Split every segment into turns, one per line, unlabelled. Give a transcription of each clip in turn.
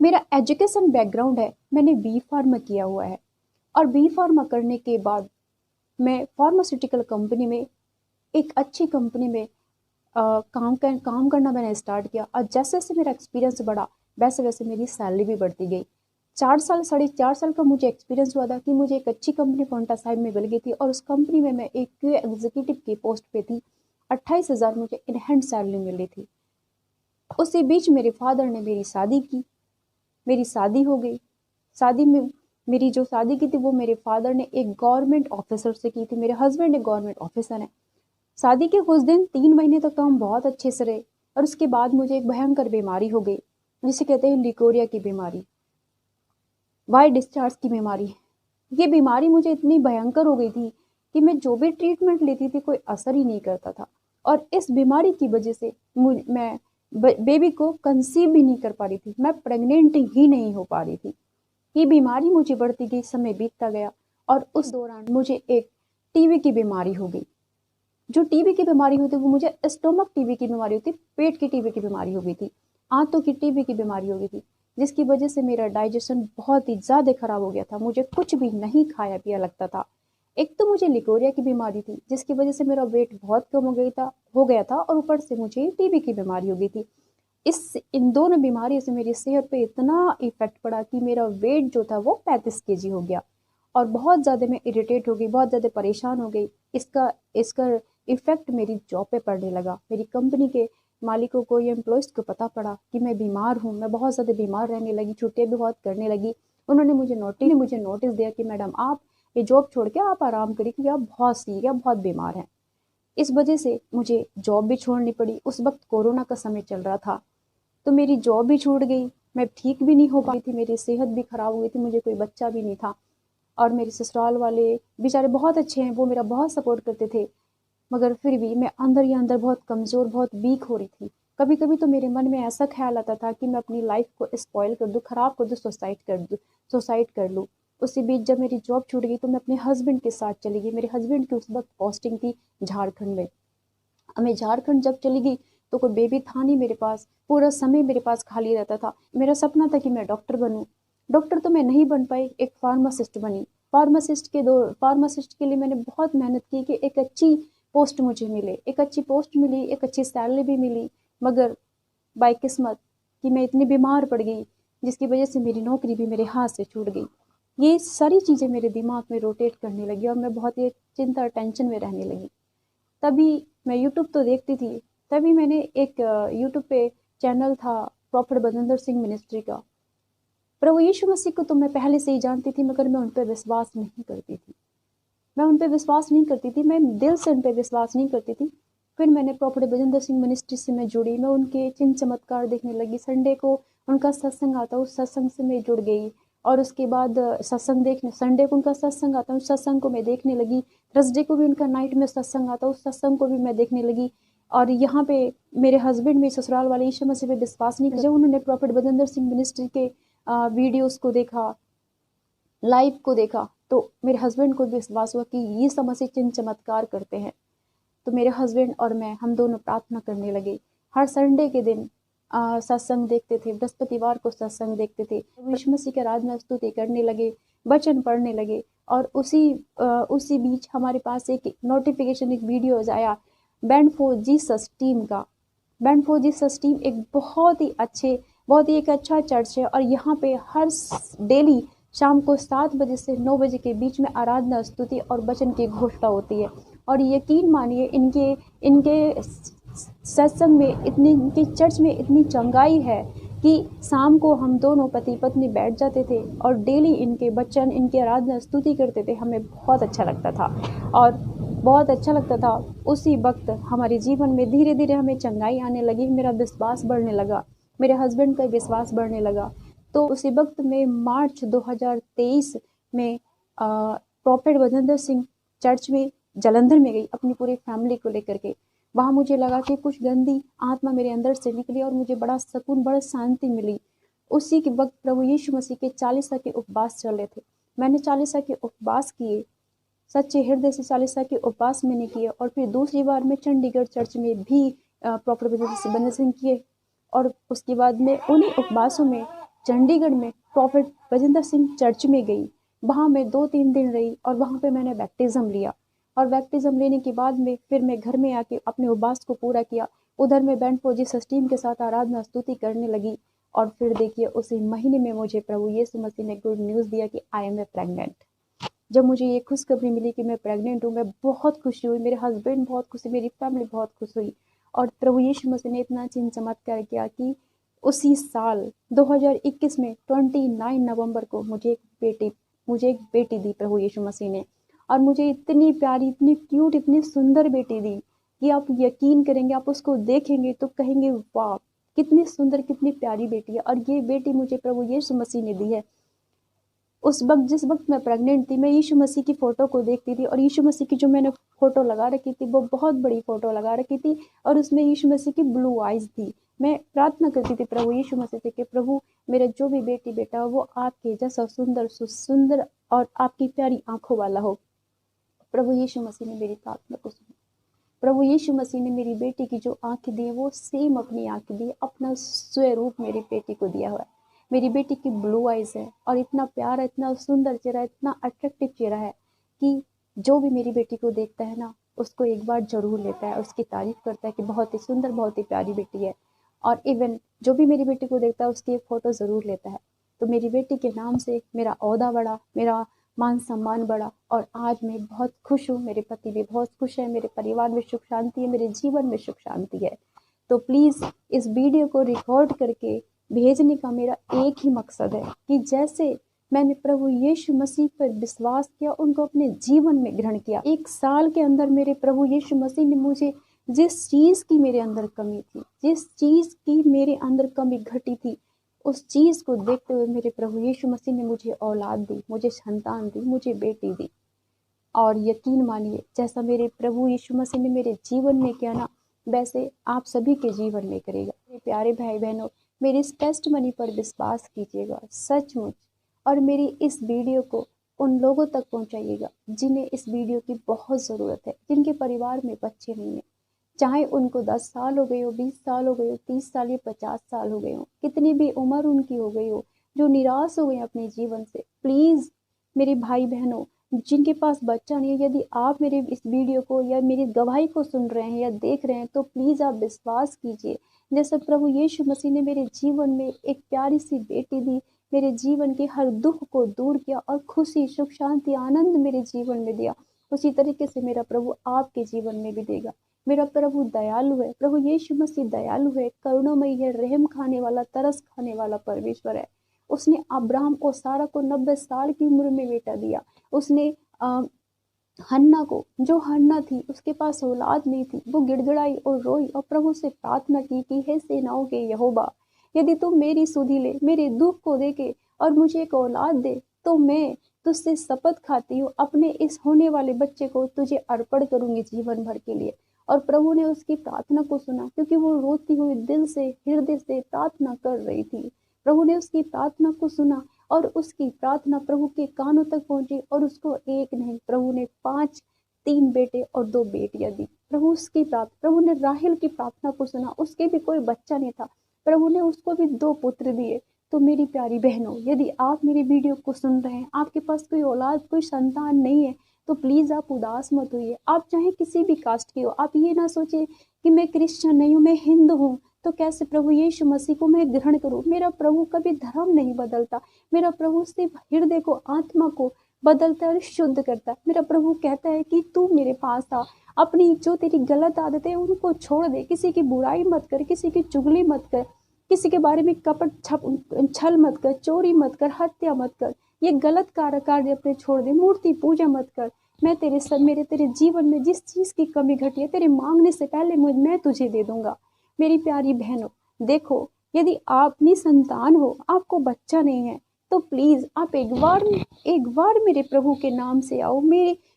मेरा education background है, मैंने बी फार्मा किया हुआ है और बी फार्मा करने के बाद मैं फार्मास्यूटिकल कंपनी में, एक अच्छी कंपनी में काम करना मैंने स्टार्ट किया और जैसे जैसे मेरा एक्सपीरियंस बढ़ा वैसे वैसे मेरी सैलरी भी बढ़ती गई। 4 साल 4.5 साल का मुझे एक्सपीरियंस हुआ था कि मुझे एक अच्छी कंपनी पॉइंटा साहिब में मिल गई थी और उस कंपनी में मैं एक क्यू एग्जीक्यूटिव की पोस्ट पे थी। 28,000 मुझे इन हैंड सैलरी मिली थी। उसी बीच मेरे फादर ने मेरी शादी की, मेरी शादी हो गई। शादी में मेरी जो शादी की थी वो मेरे फादर ने एक गवर्नमेंट ऑफिसर से की थी। मेरे हस्बैंड एक गवर्नमेंट ऑफिसर है। शादी के कुछ दिन 3 महीने तक तो हम बहुत अच्छे से रहे और उसके बाद मुझे एक भयंकर बीमारी हो गई जिसे कहते हैं लिकोरिया की बीमारी, वाई डिस्चार्ज की बीमारी। ये बीमारी मुझे इतनी भयंकर हो गई थी कि मैं जो भी ट्रीटमेंट लेती थी कोई असर ही नहीं करता था और इस बीमारी की वजह से मैं बेबी को कंसीव भी नहीं कर पा रही थी, मैं प्रेग्नेंट ही नहीं हो पा रही थी। ये बीमारी मुझे बढ़ती गई, समय बीतता गया और उस दौरान मुझे एक टीबी की बीमारी हो गई। जो टीबी की बीमारी होती वो मुझे स्टोमक टीबी की बीमारी होती, पेट की टीबी की बीमारी हो गई थी, आंतों की टीबी की बीमारी हो गई थी, जिसकी वजह से मेरा डाइजेशन बहुत ही ज़्यादा खराब हो गया था। मुझे कुछ भी नहीं खाया पिया लगता था। एक तो मुझे लिकोरिया की बीमारी थी जिसकी वजह से मेरा वेट बहुत कम हो गया था और ऊपर से मुझे टीबी की बीमारी हो गई थी। इन दोनों बीमारियों से मेरी सेहत पे इतना इफेक्ट पड़ा कि मेरा वेट जो था वो 35 केजी हो गया और बहुत ज़्यादा मैं इरिटेट हो गई, बहुत ज़्यादा परेशान हो गई। इसका इसका इफेक्ट मेरी जॉब पे पड़ने लगा। मेरी कंपनी के मालिकों को या एम्प्लॉयज़ को पता पड़ा कि मैं बीमार हूँ, मैं बहुत ज़्यादा बीमार रहने लगी, छुट्टियाँ भी बहुत करने लगी। उन्होंने मुझे नोटिस दिया कि मैडम आप ये जॉब छोड़ के आप आराम करिए क्योंकि आप बहुत सीख है, बहुत बीमार हैं। इस वजह से मुझे जॉब भी छोड़नी पड़ी। उस वक्त कोरोना का समय चल रहा था तो मेरी जॉब भी छूट गई, मैं ठीक भी नहीं हो पाई थी, मेरी सेहत भी खराब हो गई थी, मुझे कोई बच्चा भी नहीं था और मेरे ससुराल वाले बेचारे बहुत अच्छे हैं, वो मेरा बहुत सपोर्ट करते थे। मगर फिर भी मैं अंदर ही अंदर बहुत कमज़ोर, बहुत वीक हो रही थी। कभी कभी तो मेरे मन में ऐसा ख्याल आता था कि मैं अपनी लाइफ को स्पॉइल कर दूँ, ख़राब कर दूँ, सुसाइड कर लूँ। उसी बीच जब मेरी जॉब छूट गई तो मैं अपने हस्बैंड के साथ चली गई। मेरे हस्बैंड की उस वक्त पोस्टिंग थी झारखंड में। मैं झारखंड जब चली गई तो कोई बेबी था नहीं मेरे पास, पूरा समय मेरे पास खाली रहता था। मेरा सपना था कि मैं डॉक्टर बनूं। डॉक्टर तो मैं नहीं बन पाई, एक फार्मासिस्ट बनी। फार्मासिस्ट के लिए मैंने बहुत मेहनत की कि एक अच्छी पोस्ट मुझे मिले, एक अच्छी पोस्ट मिली, एक अच्छी सैलरी भी मिली। मगर बाय किस्मत कि मैं इतनी बीमार पड़ गई जिसकी वजह से मेरी नौकरी भी मेरे हाथ से छूट गई। ये सारी चीज़ें मेरे दिमाग में रोटेट करने लगी और मैं बहुत ही चिंता टेंशन में रहने लगी। तभी मैं यूट्यूब तो देखती थी, तभी मैंने एक यूट्यूब पे चैनल था प्रॉफिट बजिंदर सिंह मिनिस्ट्री का। प्रभु यीशु मसीह को तो मैं पहले से ही जानती थी मगर मैं उन पर विश्वास नहीं करती थी। मैं दिल से उन पर विश्वास नहीं करती थी। फिर मैंने प्रॉफिट बजिंदर सिंह मिनिस्ट्री से मैं जुड़ी, मैं उनके चिन्ह चमत्कार देखने लगी। संडे को उनका सत्संग आता, उस सत्संग से मैं जुड़ गई और उसके बाद संडे को उनका सत्संग आता, उस सत्संग को मैं देखने लगी। थर्सडे को भी उनका नाइट में सत्संग आता, उस सत्संग को भी मैं देखने लगी। और यहाँ पे मेरे हस्बैंड में ससुराल वाले यीशु मसीह पे विश्वास नहीं कर, जब उन्होंने प्रॉफिट बजिंदर सिंह मिनिस्ट्री के वीडियोस को देखा, लाइव को देखा, तो मेरे हस्बैंड को भी विश्वास हुआ कि यीशु मसीह चिन्ह चमत्कार करते हैं। तो मेरे हस्बैंड और मैं, हम दोनों प्रार्थना करने लगे। हर संडे के दिन सत्संग देखते थे, बृहस्पतिवार को सत्संग देखते थे, यीशु मसीह की आराधना स्तुति करने लगे, वचन पढ़ने लगे। और उसी बीच हमारे पास एक नोटिफिकेशन, एक वीडियो आया बैंड फॉर जीसस टीम का। बैंड फॉर जीसस टीम बहुत ही एक अच्छा चर्च है और यहाँ पे हर डेली शाम को 7 बजे से 9 बजे के बीच में आराधना स्तुति और वचन की घोषणा होती है। और यकीन मानिए इनके सत्संग में इनकी चर्च में इतनी चंगाई है कि शाम को हम दोनों पति पत्नी बैठ जाते थे और डेली इनके वचन, इनकी आराधना स्तुति करते थे। हमें बहुत अच्छा लगता था और बहुत अच्छा लगता था। उसी वक्त हमारे जीवन में धीरे धीरे हमें चंगाई आने लगी, मेरा विश्वास बढ़ने लगा, मेरे हस्बैंड का विश्वास बढ़ने लगा। तो उसी वक्त में मार्च 2023 में प्रॉफिट बजिंदर सिंह चर्च में जलंधर में गई अपनी पूरी फैमिली को लेकर के। वहाँ मुझे लगा कि कुछ गंदी आत्मा मेरे अंदर से निकली और मुझे बड़ा सुकून, बड़ा शांति मिली। उसी के वक्त प्रभु यीशु मसीह के 40 के उपवास चल रहे थे। मैंने 40 के उपवास किए, सच्चे हृदय से 40 के उपवास मैंने किए। और फिर दूसरी बार मैं चंडीगढ़ चर्च में भी प्रॉफिट बजिंदर सिंह किए और उसके बाद में उन्हीं उपवासों में चंडीगढ़ में प्रॉफेट बजिंदर सिंह चर्च में गई। वहाँ मैं 2-3 दिन रही और वहाँ पे मैंने बैप्टिज्म लिया। और बैप्टिज्म लेने के बाद में फिर मैं घर में आके अपने उपवास को पूरा किया। उधर मैं बैंड पोजिस टीम के साथ आराधना स्तुति करने लगी। और फिर देखिए उसी महीने में मुझे प्रभु यीशु मसीह ने गुड न्यूज़ दिया कि आई एम ए प्रेग्नेंट। जब मुझे ये खुशखबरी मिली कि मैं प्रेग्नेंट हूँ, मैं बहुत खुशी हुई, मेरे हस्बैंड बहुत खुशी, मेरी फैमिली बहुत खुश हुई। और प्रभु यीशु मसीह ने इतना चिन्ह चमत्कार किया कि उसी साल 2021 में 29 नवंबर को मुझे एक बेटी दी प्रभु यीशु मसीह ने। और मुझे इतनी प्यारी, इतनी क्यूट, इतनी सुंदर बेटी दी कि आप यकीन करेंगे, आप उसको देखेंगे तो कहेंगे वाह कितनी सुंदर, कितनी प्यारी बेटी है। और ये बेटी मुझे प्रभु यीशु मसीह ने दी है। उस वक्त जिस वक्त मैं प्रेग्नेंट थी, मैं यीशु मसीह की फ़ोटो को देखती थी और यीशु मसीह की जो मैंने फ़ोटो लगा रखी थी वो बहुत बड़ी फ़ोटो लगा रखी थी और उसमें यीशु मसीह की ब्लू आइज़ थी। मैं प्रार्थना करती थी प्रभु यीशु मसीह से कि प्रभु मेरा जो भी बेटी बेटा हो वो आपके जैसा सुंदर और आपकी प्यारी आंखों वाला हो। प्रभु यीशु मसीह ने मेरी प्रार्थना को सुना। प्रभु यीशु मसीह ने मेरी बेटी की जो आंखें दी वो सेम अपनी आंखें दी, अपना स्वरूप मेरी बेटी को दिया हुआ है। मेरी बेटी की ब्लू आइज है और इतना प्यारा, इतना सुंदर चेहरा, इतना अट्रैक्टिव चेहरा है कि जो भी मेरी बेटी को देखता है ना उसको एक बार जरूर लेता है, उसकी तारीफ करता है कि बहुत ही सुंदर, बहुत ही प्यारी बेटी है। और इवन जो भी मेरी बेटी को देखता है उसकी एक फ़ोटो ज़रूर लेता है। तो मेरी बेटी के नाम से मेरा ओहदा बढ़ा, मेरा मान सम्मान बढ़ा और आज मैं बहुत खुश हूँ। मेरे पति भी बहुत खुश है, मेरे परिवार में सुख शांति है, मेरे जीवन में सुख शांति है। तो प्लीज़ इस वीडियो को रिकॉर्ड करके भेजने का मेरा एक ही मकसद है कि जैसे मैंने प्रभु यीशु मसीह पर विश्वास किया, उनको अपने जीवन में ग्रहण किया। 1 साल के अंदर मेरे प्रभु यीशु मसीह ने मुझे जिस चीज़ की मेरे अंदर कमी थी, जिस चीज़ की मेरे अंदर कमी घटी थी, उस चीज़ को देखते हुए मेरे प्रभु यीशु मसीह ने मुझे औलाद दी, मुझे संतान दी, मुझे बेटी दी। और यकीन मानिए जैसा मेरे प्रभु यीशु मसीह ने मेरे जीवन में किया ना, वैसे आप सभी के जीवन में करेगा। मेरे प्यारे भाई बहनों, मेरी इस टेस्टमनी पर विश्वास कीजिएगा सचमुच, और मेरी इस वीडियो को उन लोगों तक पहुंचाइएगा जिन्हें इस वीडियो की बहुत ज़रूरत है, जिनके परिवार में बच्चे नहीं हैं, चाहे उनको 10 साल हो गए हो, 20 साल हो गए हो, 30 साल या 50 साल हो गए हो, कितनी भी उम्र उनकी हो गई हो, जो निराश हो गए अपने जीवन से। प्लीज़ मेरे भाई बहनों जिनके पास बच्चा नहीं है, यदि आप मेरे इस वीडियो को या मेरी गवाही को सुन रहे हैं या देख रहे हैं तो प्लीज़ आप विश्वास कीजिए। जैसे प्रभु यीशु मसीह ने मेरे जीवन में एक प्यारी सी बेटी दी, मेरे जीवन के हर दुख को दूर किया और खुशी, सुख, शांति, आनंद मेरे जीवन में दिया, उसी तरीके से मेरा प्रभु आपके जीवन में भी देगा। मेरा प्रभु दयालु है, प्रभु यीशु मसीह दयालु है, करुणामयी है, रहम खाने वाला, तरस खाने वाला परमेश्वर है। उसने अब्राहम और सारा को 90 साल की उम्र में बेटा दिया। उसने हन्ना को, जो हन्ना थी उसके पास औलाद नहीं थी, वो गिड़गिड़ाई और रोई और प्रभु से प्रार्थना की कि हे सेनाओं के यहोवा, यदि तुम मेरी सुधि ले, मेरे दुख को देखे और मुझे एक औलाद दे तो मैं तुझसे शपथ खाती हूँ अपने इस होने वाले बच्चे को तुझे अर्पण करूंगी जीवन भर के लिए। और प्रभु ने उसकी प्रार्थना को सुना, क्योंकि वो रोती हुई दिल से, हृदय से प्रार्थना कर रही थी। प्रभु ने उसकी प्रार्थना को सुना और उसकी प्रार्थना प्रभु के कानों तक पहुंची और उसको एक नहीं, प्रभु ने 5, 3 बेटे और 2 बेटियां दी। प्रभु ने राहेल की प्रार्थना को सुना, उसके भी कोई बच्चा नहीं था, प्रभु ने उसको भी 2 पुत्र दिए। तो मेरी प्यारी बहनों, यदि आप मेरी वीडियो को सुन रहे हैं, आपके पास कोई औलाद, कोई संतान नहीं है, तो प्लीज़ आप उदास मत होइए। आप चाहे किसी भी कास्ट के हो, आप ये ना सोचे कि मैं क्रिश्चियन नहीं हूँ, मैं हिंदू हूँ, तो कैसे प्रभु यीशु मसीह को मैं ग्रहण करूँ। मेरा प्रभु कभी धर्म नहीं बदलता, मेरा प्रभु सिर्फ हृदय को, आत्मा को बदलता है और शुद्ध करता है। मेरा प्रभु कहता है कि तू मेरे पास आ, अपनी जो तेरी गलत आदतें उनको छोड़ दे, किसी की बुराई मत कर, किसी की चुगली मत कर, किसी के बारे में कपट छल मत कर, चोरी मत कर, हत्या मत कर, ये गलत कार्य अपने छोड़ दे, मूर्ति पूजा मत कर। मैं तेरे जीवन में जिस चीज़ की कमी घटी है, तेरे मांगने से पहले मैं तुझे दे दूंगा। मेरी प्यारी बहनों, देखो यदि आप अपनी संतान हो, आपको बच्चा नहीं है, तो प्लीज़ आप एक बार मेरे प्रभु के नाम से आओ,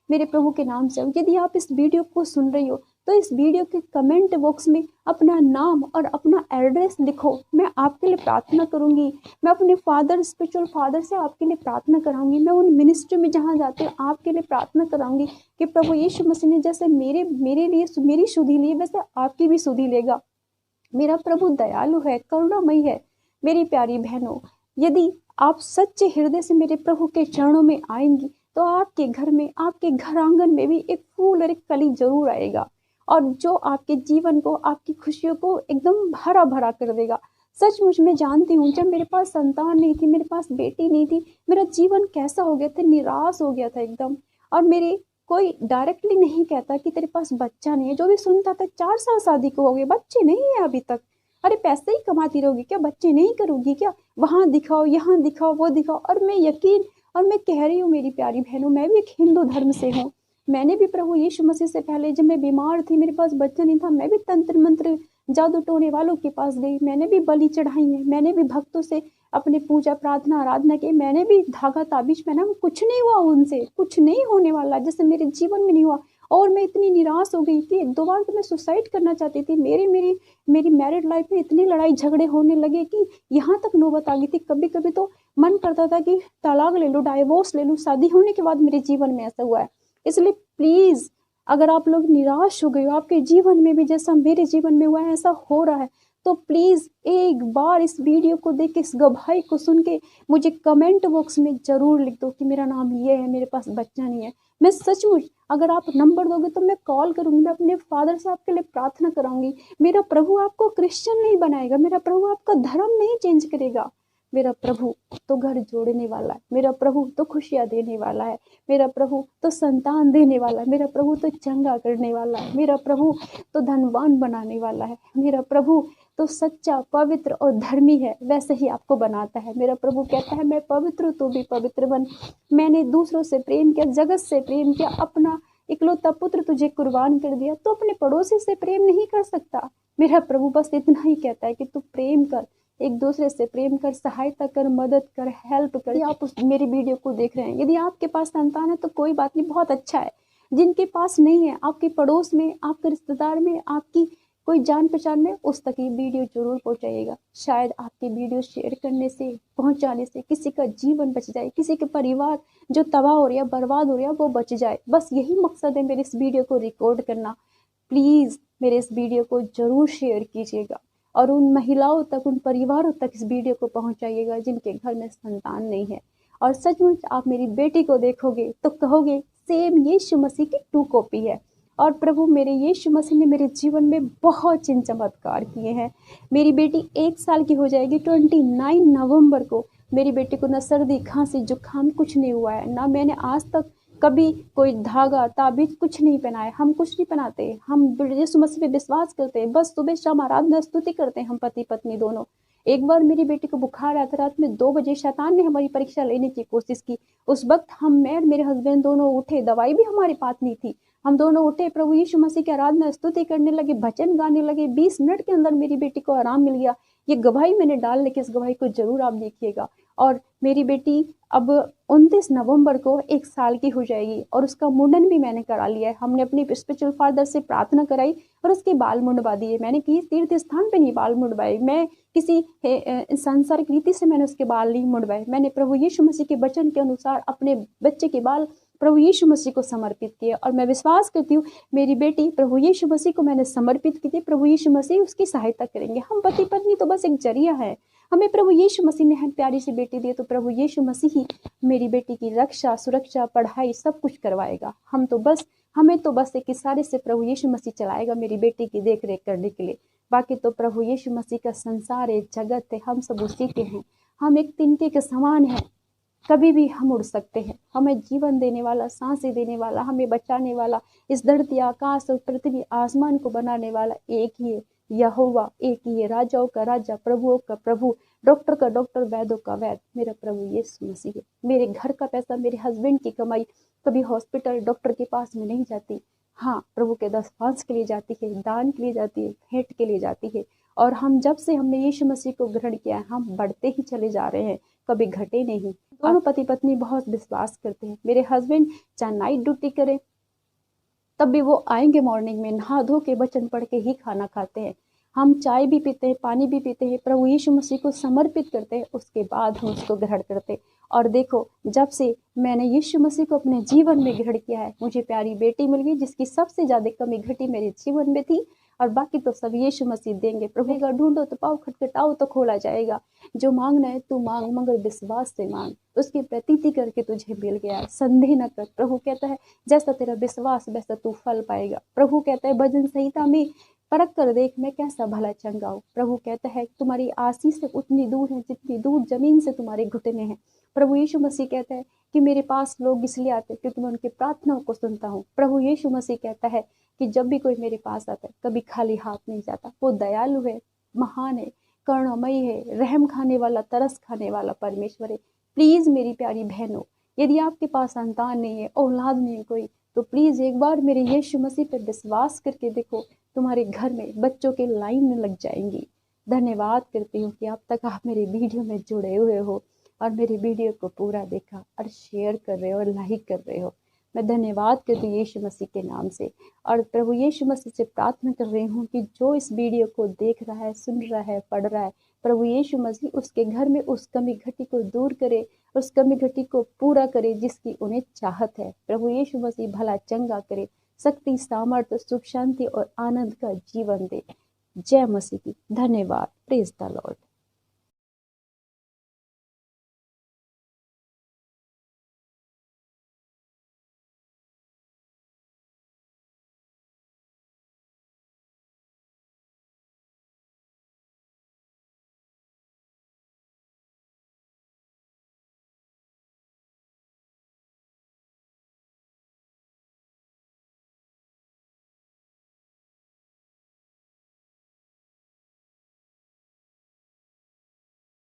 मेरे प्रभु के नाम से आओ। यदि आप इस वीडियो को सुन रही हो तो इस वीडियो के कमेंट बॉक्स में अपना नाम और अपना एड्रेस लिखो। मैं आपके लिए प्रार्थना करूंगी, मैं अपने स्पिरिचुअल फादर से आपके लिए प्रार्थना कराऊंगी, मैं उन मिनिस्ट्री में जहाँ जाती हूँ आपके लिए प्रार्थना कराऊंगी कि प्रभु यीशु मसीह ने जैसे मेरे लिए मेरी सुधि ली, वैसे आपकी भी सुधि लेगा। मेरा प्रभु दयालु है, करुणामयी है। मेरी प्यारी बहनों, यदि आप सच्चे हृदय से मेरे प्रभु के चरणों में आएंगी तो आपके घर में, आपके घर आंगन में भी एक फूल और एक कली जरूर आएगा, और जो आपके जीवन को, आपकी खुशियों को एकदम भरा भरा कर देगा। सचमुच मैं जानती हूँ, जब मेरे पास संतान नहीं थी, मेरे पास बेटी नहीं थी, मेरा जीवन कैसा हो गया था, निराश हो गया था एकदम। और मेरे कोई डायरेक्टली नहीं कहता कि तेरे पास बच्चा नहीं है, जो भी सुनता था 4 साल शादी को हो गए, बच्चे नहीं है अभी तक, अरे पैसे ही कमाती रहोगी क्या, बच्चे नहीं करोगी क्या, वहां दिखाओ, यहाँ दिखाओ, वो दिखाओ। और मैं कह रही हूँ मेरी प्यारी बहनों, मैं भी एक हिंदू धर्म से हूँ। मैंने भी प्रभु यीशु मसीह से पहले, जब मैं बीमार थी, मेरे पास बच्चा नहीं था, मैं भी तंत्र मंत्र जादू टोने वालों के पास गई, मैंने भी बलि चढ़ाई है, मैंने भी भक्तों से अपने पूजा प्रार्थना आराधना की, मैंने भी धागा ताबीज पहना, कुछ नहीं हुआ, उनसे कुछ नहीं होने वाला, जैसे मेरे जीवन में नहीं हुआ। और मैं इतनी निराश हो गई कि 2 बार तो मैं सुसाइड करना चाहती थी। मेरी मैरिड लाइफ में इतनी लड़ाई झगड़े होने लगे कि यहाँ तक नौबत आ गई थी। कभी कभी तो मन करता था कि तलाक ले लूँ, डाइवोर्स ले लूँ। शादी होने के बाद मेरे जीवन में ऐसा हुआ है। इसलिए प्लीज, अगर आप लोग निराश हो गए हो, आपके जीवन में भी जैसा मेरे जीवन में हुआ है ऐसा हो रहा है, तो प्लीज एक बार इस वीडियो को देख के, इस गवाही को सुन के मुझे कमेंट बॉक्स में जरूर लिख दो कि मेरा नाम ये है, मेरे पास बच्चा नहीं है। मैं सचमुच, अगर आप नंबर दोगे तो मैं कॉल करूंगी, मैं अपने फादर से आपके लिए प्रार्थना कराऊंगी। मेरा प्रभु आपको क्रिश्चियन नहीं बनाएगा, मेरा प्रभु आपका धर्म नहीं चेंज करेगा। मेरा प्रभु तो घर जोड़ने वाला है, मेरा प्रभु तो खुशियां देने वाला है, मेरा प्रभु तो संतान देने वाला है, मेरा प्रभु तो चंगा करने वाला है, मेरा प्रभु तो धनवान बनाने वाला है, मेरा प्रभु तो सच्चा, पवित्र और धर्मी है, वैसे ही आपको बनाता है। मेरा प्रभु कहता है, मैं पवित्र हूँ तो भी पवित्र बन। मैंने दूसरों से प्रेम किया, जगत से प्रेम किया, अपना इकलौता पुत्र तुझे कुर्बान कर दिया, तो अपने पड़ोसी से प्रेम नहीं कर सकता। मेरा प्रभु बस इतना ही कहता है कि तू प्रेम कर, एक दूसरे से प्रेम कर, सहायता कर, मदद कर, हेल्प कर। यदि आप मेरी वीडियो को देख रहे हैं, यदि आपके पास संतान है तो कोई बात नहीं, बहुत अच्छा है। जिनके पास नहीं है, आपके पड़ोस में, आपके रिश्तेदार में, आपकी कोई जान पहचान में, उस तक ये वीडियो जरूर पहुंचाइएगा। शायद आपके वीडियो शेयर करने से, पहुंचाने से किसी का जीवन बच जाए, किसी के परिवार जो तबाह हो रहा है, बर्बाद हो रहा है, वो बच जाए। बस यही मकसद है मेरे इस वीडियो को रिकॉर्ड करना। प्लीज मेरे इस वीडियो को जरूर शेयर कीजिएगा और उन महिलाओं तक, उन परिवारों तक इस वीडियो को पहुंचाइएगा जिनके घर में संतान नहीं है। और सचमुच आप मेरी बेटी को देखोगे तो कहोगे सेम यीशु मसीह की 2 कॉपी है। और प्रभु मेरे यीशु मसीह ने मेरे जीवन में बहुत चिन्ह चमत्कार किए हैं। मेरी बेटी 1 साल की हो जाएगी 29 नवंबर को। मेरी बेटी को न सर्दी, खांसी, जुकाम कुछ नहीं हुआ है, ना मैंने आज तक कभी कोई धागा ताबीज कुछ नहीं पहनाए। हम कुछ नहीं पहनाते, हम यीशु मसीह पे विश्वास करते हैं। बस सुबह शाम आराधना स्तुति करते हैं, हम पति पत्नी दोनों। एक बार मेरी बेटी को बुखार आया था, रात में 2 बजे शैतान ने हमारी परीक्षा लेने की कोशिश की। उस वक्त मैं और मेरे हस्बैंड दोनों उठे, दवाई भी हमारे पास नहीं थी, हम दोनों उठे, प्रभु यीशु मसीह की आराधना स्तुति करने लगे, भजन गाने लगे। 20 मिनट के अंदर मेरी बेटी को आराम मिल गया। ये गवाही मैंने डाल लेके, इस गवाही को जरूर आप देखिएगा। और मेरी बेटी अब 29 नवंबर को 1 साल की हो जाएगी और उसका मुंडन भी मैंने करा लिया है। हमने अपने स्पिरिचुअल फादर से प्रार्थना कराई और उसके बाल मुंडवा दिए। मैंने किसी तीर्थ स्थान पे नहीं बाल मुंडवाए, मैं किसी सांसारिक रीति से मैंने उसके बाल नहीं मुंडवाए। मैंने प्रभु यीशु मसीह के वचन के अनुसार अपने बच्चे के बाल प्रभु यीशु मसीह को समर्पित किए। और मैं विश्वास करती हूँ मेरी बेटी प्रभु यीशु मसीह को मैंने समर्पित की थी, प्रभु यीशु मसीह उसकी सहायता करेंगे। हम पति पत्नी तो बस एक जरिया है, हमें प्रभु यीशु मसीह ने हम प्यारी सी बेटी दी, तो प्रभु यीशु मसीह ही मेरी बेटी की रक्षा, सुरक्षा, पढ़ाई सब कुछ करवाएगा। हमें तो बस एक इशारे से प्रभु यीशु मसीह चलाएगा मेरी बेटी की देख रेख करने के लिए। बाकी तो प्रभु यीशु मसीह का संसार है, जगत है, हम सब उसी के हैं। हम एक तिनके के समान हैं, कभी भी हम उड़ सकते हैं। हमें जीवन देने वाला, सांसें देने वाला, हमें बचाने वाला, इस धरती, आकाश और पृथ्वी, आसमान को बनाने वाला एक ही है, यहोवा एक ही है, राजाओं का राजा, प्रभुओं का प्रभु, डॉक्टर का डॉक्टर, वैद्यों का वैद्य, मेरा प्रभु यीशु मसीह है। मेरे घर का पैसा, मेरे हस्बैंड की कमाई कभी हॉस्पिटल, डॉक्टर के पास में नहीं जाती। हाँ, प्रभु के दशवांश के लिए जाती है, दान के लिए जाती है, भेंट के लिए जाती है। और हम जब से हमने यीशु मसीह को ग्रहण किया है, हम बढ़ते ही चले जा रहे हैं, कभी घटे नहीं। दोनों पति पत्नी बहुत विश्वास करते हैं। मेरे हस्बैंड चाहे नाइट ड्यूटी करें तब भी वो आएंगे मॉर्निंग में, नहा धो के वचन पढ़ के ही खाना खाते हैं। हम चाय भी पीते हैं, पानी भी पीते हैं, प्रभु यीशु मसीह को समर्पित करते हैं, उसके बाद हम उसको ग्रहण करते हैं। और देखो, जब से मैंने यीशु मसीह को अपने जीवन में ग्रहण किया है, मुझे प्यारी बेटी मिल गई जिसकी सबसे ज्यादा कमी घटी मेरे जीवन में थी। और बाकी तो सब यीशु मसीह देंगे। प्रभु का ढूंढो तो पाओ, खटखटाओ तो खोला जाएगा। जो मांगना है तू मांग, मगर विश्वास से मांग, उसकी प्रतीति करके तुझे मिल गया। संदेह न कर। प्रभु कहता है जैसा तेरा विश्वास वैसा तू फल पाएगा। प्रभु कहता है भजन संहिता में परख कर देख मैं कैसा भला चंगा हूँ। प्रभु कहता है तुम्हारी आशीष उतनी दूर है जितनी दूर जमीन से तुम्हारे घुटने हैं। प्रभु यीशु मसीह कहता है कि मेरे पास लोग इसलिए आते हैं क्योंकि मैं उनकी प्रार्थनाओं को सुनता हूँ। प्रभु यीशु मसीह कहता है कि जब भी कोई मेरे पास आता है कभी खाली हाथ नहीं जाता। वो दयालु है, महान है, करुणामयी है, रहम खाने वाला, तरस खाने वाला परमेश्वर है। प्लीज मेरी प्यारी बहनों, यदि आपके पास संतान नहीं है, औलाद नहीं है कोई, तो प्लीज एक बार मेरे यीशु मसीह पर विश्वास करके देखो, तुम्हारे घर में बच्चों के लाइन में लग जाएंगी। धन्यवाद करती हूँ कि अब तक आप मेरे वीडियो में जुड़े हुए हो और मेरे वीडियो को पूरा देखा और शेयर कर रहे हो और लाइक कर रहे हो। मैं धन्यवाद करती हूँ यीशु मसीह के नाम से, और प्रभु यीशु मसीह से प्रार्थना कर रही हूँ कि जो इस वीडियो को देख रहा है, सुन रहा है, पढ़ रहा है, प्रभु यीशु मसीह उसके घर में उस कमी घटी को दूर करे, उस कमी घटी को पूरा करे जिसकी उन्हें चाहत है। प्रभु यीशु मसीह भला चंगा करे, शक्ति, सामर्थ्य, सुख, शांति और आनंद का जीवन दे। जय मसीह की। धन्यवाद। Praise the Lord.